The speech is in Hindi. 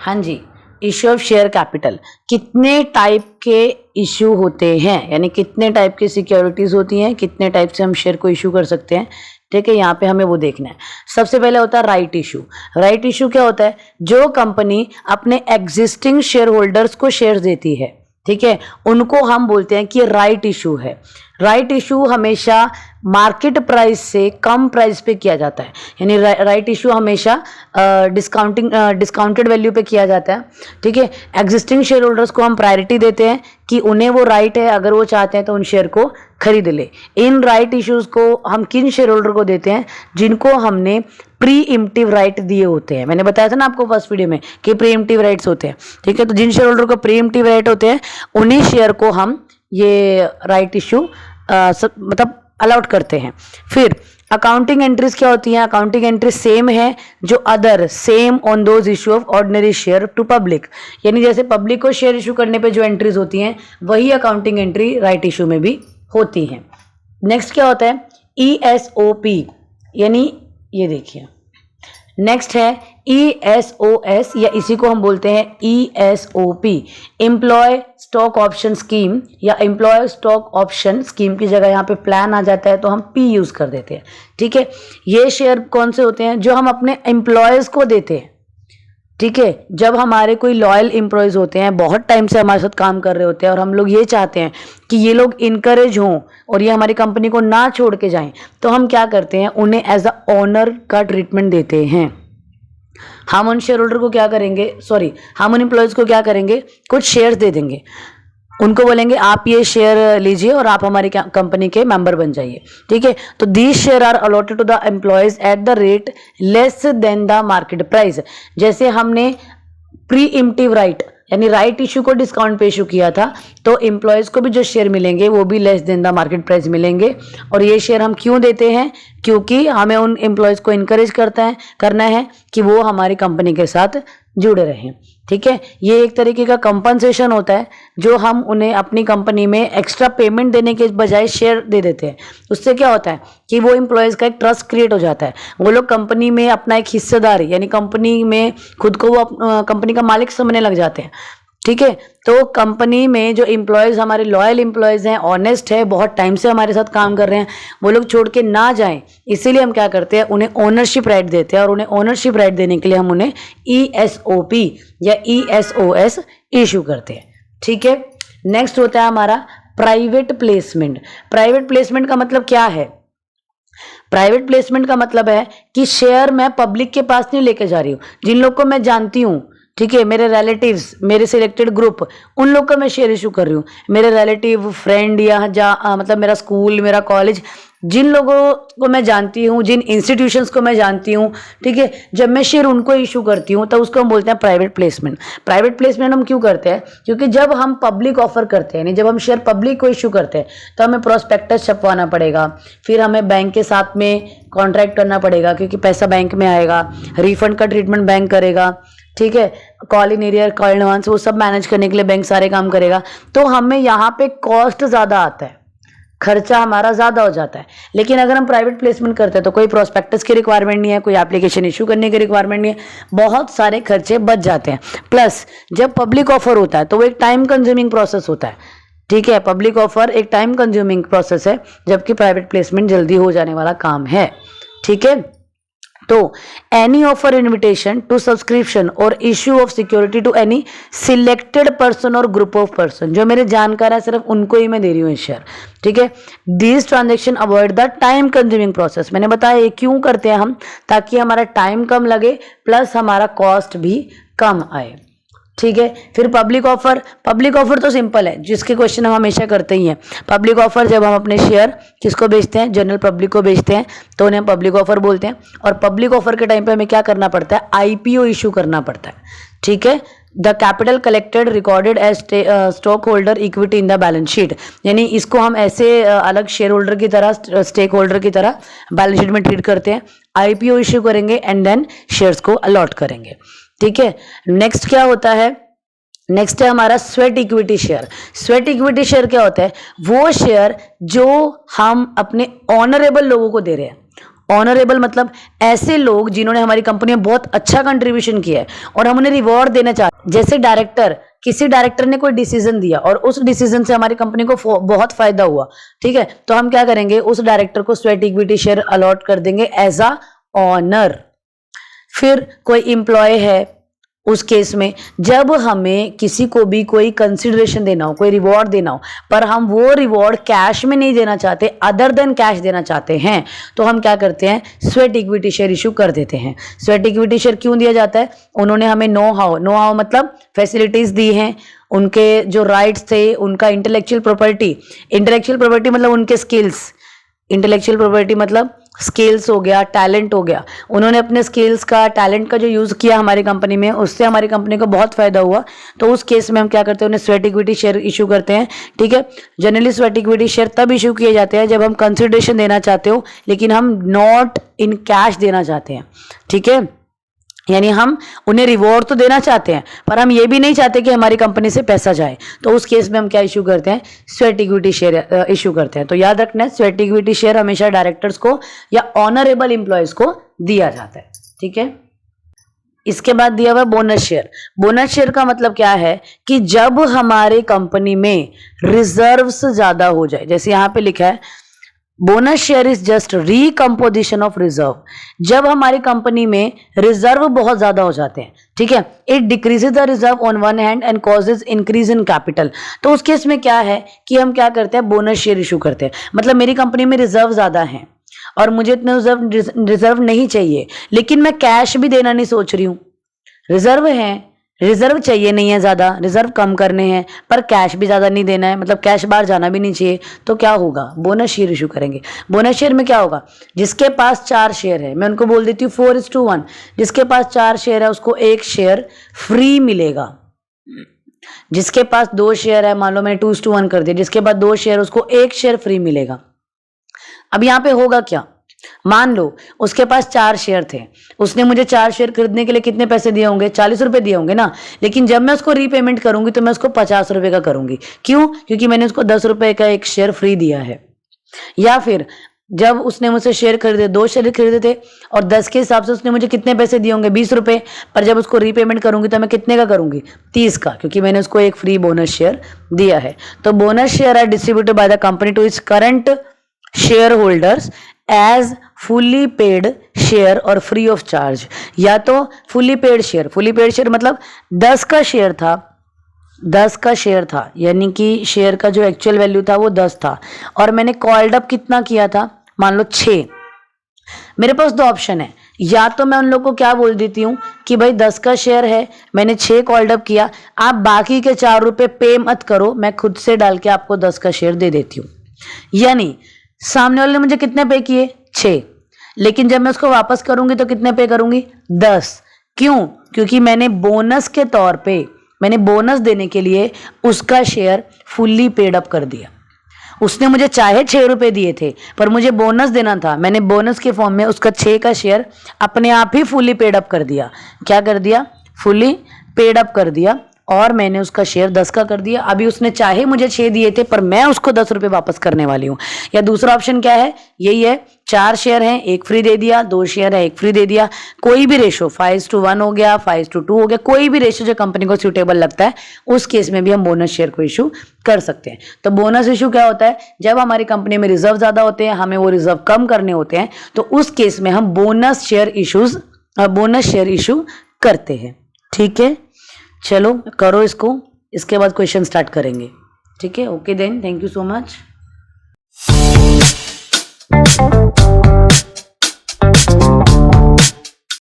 हाँ जी, इश्यू ऑफ शेयर कैपिटल, कितने टाइप के इश्यू होते हैं, यानी कितने टाइप की सिक्योरिटीज होती हैं, कितने टाइप से हम शेयर को इशू कर सकते हैं। ठीक है, यहाँ पे हमें वो देखना है। सबसे पहले होता है राइट इशू। राइट इशू क्या होता है? जो कंपनी अपने एग्जिस्टिंग शेयर होल्डर्स को शेयर देती है, ठीक है, उनको हम बोलते हैं कि राइट इशू है। राइट इशू हमेशा मार्केट प्राइस से कम प्राइस पे किया जाता है, यानी राइट इशू हमेशा डिस्काउंटेड वैल्यू पे किया जाता है। ठीक है, एग्जिस्टिंग शेयर होल्डर्स को हम प्रायोरिटी देते हैं कि उन्हें वो राइट है, अगर वो चाहते हैं तो उन शेयर को खरीद ले। इन राइट इश्यूज को हम किन शेयर होल्डर को देते हैं? जिनको हमने प्री इम्प्टिव राइट दिए होते हैं। मैंने बताया था ना आपको फर्स्ट वीडियो में कि प्री इम्प्टिव राइट्स होते हैं। ठीक है, तो जिन शेयर होल्डर को प्री इम्प्टिव राइट होते हैं उन्हीं शेयर को हम ये राइट इशू मतलब अलाउड करते हैं। फिर अकाउंटिंग एंट्रीज क्या होती हैं? अकाउंटिंग एंट्री सेम है जो other same on those issue of ordinary share to public, यानी जैसे पब्लिक को शेयर इशू करने पे जो एंट्रीज होती हैं वही अकाउंटिंग एंट्री राइट इशू में भी होती हैं। नेक्स्ट क्या होता है? ESOP, यानी ये देखिए नेक्स्ट है ESOS, या इसी को हम बोलते हैं ESOP, employ stock option scheme, या एम्प्लॉय स्टॉक ऑप्शन स्कीम की जगह यहाँ पे प्लान आ जाता है तो हम P यूज कर देते हैं। ठीक है, ये शेयर कौन से होते हैं? जो हम अपने एम्प्लॉयज को देते हैं। ठीक है, जब हमारे कोई लॉयल एम्प्लॉयज होते हैं, बहुत टाइम से हमारे साथ काम कर रहे होते हैं और हम लोग ये चाहते हैं कि ये लोग इनकरेज हों और ये हमारी कंपनी को ना छोड़ के जाएं, तो हम क्या करते हैं? उन्हें एज अ ओनर का ट्रीटमेंट देते हैं। हम उन शेयर होल्डर को क्या करेंगे, हम उन एम्प्लॉयज को क्या करेंगे? कुछ शेयर्स दे देंगे, उनको बोलेंगे आप ये शेयर लीजिए और आप हमारी कंपनी के मेंबर बन जाइए। ठीक है, तो these share are allotted to the employees at the rate less than the market price. जैसे हमने प्री इम्प्टिव राइट यानी राइट इशू को डिस्काउंट पे इशू किया था, तो एम्प्लॉयज को भी जो शेयर मिलेंगे वो भी less than the market price मिलेंगे। और ये शेयर हम क्यों देते हैं? क्योंकि हमें उन एम्प्लॉयज को इनकरेज करना है कि वो हमारी कंपनी के साथ जुड़े रहें। ठीक है, ये एक तरीके का कंपनसेशन होता है जो हम उन्हें अपनी कंपनी में एक्स्ट्रा पेमेंट देने के बजाय शेयर दे देते हैं। उससे क्या होता है कि वो एम्प्लॉयज का एक ट्रस्ट क्रिएट हो जाता है, वो लोग कंपनी में अपना एक हिस्सेदारी यानी कंपनी में खुद को वो कंपनी का मालिक समझने लग जाते हैं। ठीक है, तो कंपनी में जो एम्प्लॉयज हमारे लॉयल एम्प्लॉयज हैं, ऑनेस्ट है, बहुत टाइम से हमारे साथ काम कर रहे हैं, वो लोग छोड़ के ना जाएं, इसीलिए हम क्या करते हैं? उन्हें ओनरशिप राइट देते हैं। और उन्हें ओनरशिप राइट देने के लिए हम उन्हें ESOP या ESOS इशू करते हैं। ठीक है, नेक्स्ट होता है हमारा प्राइवेट प्लेसमेंट। प्राइवेट प्लेसमेंट का मतलब क्या है? प्राइवेट प्लेसमेंट का मतलब है कि शेयर मैं पब्लिक के पास नहीं लेके जा रही हूँ। जिन लोग को मैं जानती हूँ, ठीक है, मेरे रिलेटिव्स, मेरे सिलेक्टेड ग्रुप, उन लोग का मैं शेयर इशू कर रही हूँ। मेरे रिलेटिव, फ्रेंड या मतलब मेरा स्कूल, मेरा कॉलेज, जिन लोगों को मैं जानती हूँ, जिन इंस्टीट्यूशंस को मैं जानती हूँ, ठीक है, जब मैं शेयर उनको इशू करती हूँ तो उसको हम बोलते हैं प्राइवेट प्लेसमेंट। प्राइवेट प्लेसमेंट हम क्यों करते हैं? क्योंकि जब हम पब्लिक ऑफर करते हैं, यानी जब हम शेयर पब्लिक को इशू करते हैं, तो हमें प्रोस्पेक्टस छपवाना पड़ेगा, फिर हमें बैंक के साथ में कॉन्ट्रैक्ट करना पड़ेगा क्योंकि पैसा बैंक में आएगा, रिफंड का ट्रीटमेंट बैंक करेगा। ठीक है, call in arrear, call in advance, वो सब मैनेज करने के लिए बैंक सारे काम करेगा। तो हमें यहाँ पे कॉस्ट ज़्यादा आता है, खर्चा हमारा ज़्यादा हो जाता है। लेकिन अगर हम प्राइवेट प्लेसमेंट करते हैं तो कोई प्रोस्पेक्टस की रिक्वायरमेंट नहीं है, कोई एप्लीकेशन इशू करने की रिक्वायरमेंट नहीं है, बहुत सारे खर्चे बच जाते हैं। प्लस जब पब्लिक ऑफर होता है तो वो एक टाइम कंज्यूमिंग प्रोसेस होता है। ठीक है, पब्लिक ऑफर एक टाइम कंज्यूमिंग प्रोसेस है, जबकि प्राइवेट प्लेसमेंट जल्दी हो जाने वाला काम है। ठीक है, तो any offer invitation to subscription और issue of security to any selected person और ग्रुप ऑफ पर्सन, जो मेरे जानकार है सिर्फ उनको ही मैं दे रही हूँ शेयर। ठीक है, this transaction avoid the time consuming process. मैंने बताया ये क्यों करते हैं हम, ताकि हमारा टाइम कम लगे प्लस हमारा कॉस्ट भी कम आए। ठीक है, फिर पब्लिक ऑफर तो सिंपल है, जिसके क्वेश्चन हम हमेशा करते ही हैं। पब्लिक ऑफर जब हम अपने शेयर किसको बेचते हैं? जनरल पब्लिक को बेचते हैं, तो उन्हें पब्लिक ऑफर बोलते हैं। और पब्लिक ऑफर के टाइम पे हमें क्या करना पड़ता है? IPO इशू करना पड़ता है। ठीक है, the capital collected recorded as stock holder equity in the balance sheet, यानी इसको हम ऐसे अलग शेयर होल्डर की तरह, स्टेक होल्डर की तरह बैलेंस शीट में ट्रीट करते हैं। IPO इशू करेंगे एंड देन शेयर्स को अलॉट करेंगे। ठीक है, नेक्स्ट क्या होता है? नेक्स्ट है हमारा sweat equity share. Sweat equity share क्या होता है? वो शेयर जो हम अपने ऑनरेबल लोगों को दे रहे हैं। ऑनरेबल मतलब ऐसे लोग जिन्होंने हमारी कंपनी में बहुत अच्छा कंट्रीब्यूशन किया है और हम उन्हें रिवॉर्ड देना चाहते हैं। जैसे डायरेक्टर, किसी डायरेक्टर ने कोई डिसीजन दिया और उस डिसीजन से हमारी कंपनी को बहुत फायदा हुआ, ठीक है, तो हम क्या करेंगे, उस डायरेक्टर को स्वेट इक्विटी शेयर अलॉट कर देंगे एज अ ऑनर। फिर कोई एम्प्लॉय है, उस केस में जब हमें किसी को भी कोई कंसिडरेशन देना हो, कोई रिवॉर्ड देना हो, पर हम वो रिवॉर्ड कैश में नहीं देना चाहते, अदर देन कैश देना चाहते हैं, तो हम क्या करते हैं, स्वेट इक्विटी शेयर इशू कर देते हैं। स्वेट इक्विटी शेयर क्यों दिया जाता है, उन्होंने हमें नो हाउ मतलब फैसिलिटीज दी हैं, उनके जो राइट्स थे, उनका इंटेलेक्चुअल प्रॉपर्टी मतलब उनके स्किल्स, इंटेलेक्चुअल प्रॉपर्टी मतलब स्किल्स हो गया, टैलेंट हो गया, उन्होंने अपने स्किल्स का, टैलेंट का जो यूज़ किया हमारी कंपनी में, उससे हमारी कंपनी को बहुत फायदा हुआ, तो उस केस में हम क्या करते हैं, उन्हें स्वेट इक्विटी शेयर इशू करते हैं। ठीक है, जनरली स्वेट इक्विटी शेयर तब इशू किए जाते हैं जब हम कंसिडरेशन देना चाहते हो लेकिन हम नॉट इन कैश देना चाहते हैं। ठीक है, यानी हम उन्हें रिवॉर्ड तो देना चाहते हैं पर हम ये भी नहीं चाहते कि हमारी कंपनी से पैसा जाए, तो उस केस में हम क्या इशू करते हैं, स्वेट इक्विटी शेयर इशू करते हैं। तो याद रखना है, स्वेट इक्विटी शेयर हमेशा डायरेक्टर्स को या ऑनरेबल एम्प्लॉयज को दिया जाता है। ठीक है, इसके बाद दिया हुआ बोनस शेयर। बोनस शेयर का मतलब क्या है कि जब हमारे कंपनी में रिजर्व्स ज्यादा हो जाए, जैसे यहां पे लिखा है bonus share is just recomposition of reserve, जब हमारी कंपनी में रिजर्व बहुत ज्यादा हो जाते हैं, ठीक है, it decreases the reserve on one hand and causes increase in capital. तो उस केस में क्या है कि हम क्या करते हैं, बोनस शेयर इशू करते हैं। मतलब मेरी कंपनी में रिजर्व ज्यादा है और मुझे इतने रिजर्व नहीं चाहिए, लेकिन मैं कैश भी देना नहीं सोच रही हूं, रिजर्व है, रिजर्व चाहिए नहीं है ज्यादा, रिजर्व कम करने हैं पर कैश भी ज्यादा नहीं देना है, मतलब कैश बाहर जाना भी नहीं चाहिए, तो क्या होगा, बोनस शेयर इशू करेंगे। बोनस शेयर में क्या होगा, जिसके पास 4 शेयर है, मैं उनको बोल देती हूँ 4:1, जिसके पास 4 शेयर है उसको 1 शेयर फ्री मिलेगा, जिसके पास 2 शेयर है, मान लो मैंने 2:1 कर दिया, जिसके पास 2 शेयर उसको 1 शेयर फ्री मिलेगा। अब यहां पे होगा क्या, मान लो उसके पास 4 शेयर थे, उसने मुझे 4 शेयर खरीदने के लिए कितने पैसे दिए होंगे, 40 रुपए दिए होंगे ना, लेकिन जब मैं उसको रीपेमेंट करूंगी तो मैं उसको 50 रुपए का करूंगी। क्यों, क्योंकि मैंने उसको 10 रुपए का 1 शेयर फ्री दिया है। या फिर जब उसने मुझसे शेयर खरीदे, 2 शेयर खरीदे थे और 10 के हिसाब से उसने मुझे कितने पैसे दिए होंगे, 20 रुपए, पर जब उसको रीपेमेंट करूंगी तो मैं कितने का करूंगी, 30 का, क्योंकि मैंने उसको एक फ्री बोनस शेयर दिया है। तो bonus share are distributed by the company to its current share holders as fully paid share और फ्री ऑफ चार्ज। या तो फुली पेड शेयर मतलब 10 का शेयर था, यानी कि शेयर का जो एक्चुअल वैल्यू था वो 10 था और मैंने कॉल्ड अप कितना किया था, मान लो 6। मेरे पास 2 ऑप्शन है, या तो मैं उन लोगों को क्या बोल देती हूँ कि भाई 10 का शेयर है, मैंने 6 कॉल्ड अप किया, आप बाकी के 4 रुपए पे मत करो, मैं खुद से डाल के आपको 10 का शेयर दे देती हूँ। यानी सामने वाले ने मुझे कितने पे किए, 6, लेकिन जब मैं उसको वापस करूंगी तो कितने पे करूंगी, 10। क्यों, क्योंकि मैंने बोनस के तौर पे, मैंने बोनस देने के लिए उसका शेयर फुल्ली पेड अप कर दिया। उसने मुझे चाहे 6 रुपए दिए थे पर मुझे बोनस देना था, मैंने बोनस के फॉर्म में उसका 6 का शेयर अपने आप ही फुल्ली पेड अप कर दिया। क्या कर दिया, फुल्ली पेड अप कर दिया और मैंने उसका शेयर 10 का कर दिया। अभी उसने चाहे मुझे 6 दिए थे पर मैं उसको 10 रुपए वापस करने वाली हूं। या दूसरा ऑप्शन क्या है, यही है, 4 शेयर हैं, 1 फ्री दे दिया, 2 शेयर है, 1 फ्री दे दिया, कोई भी रेशो 5:1 हो गया, 5:2 हो गया, कोई भी रेशो जो कंपनी को सूटेबल लगता है, उस केस में भी हम बोनस शेयर को इशू कर सकते हैं। तो बोनस इशू क्या होता है, जब हमारी कंपनी में रिजर्व ज्यादा होते हैं, हमें वो रिजर्व कम करने होते हैं, तो उस केस में हम बोनस शेयर इशू करते हैं। ठीक है, चलो करो इसको, इसके बाद क्वेश्चन स्टार्ट करेंगे। ठीक है, okay then, thank you so much.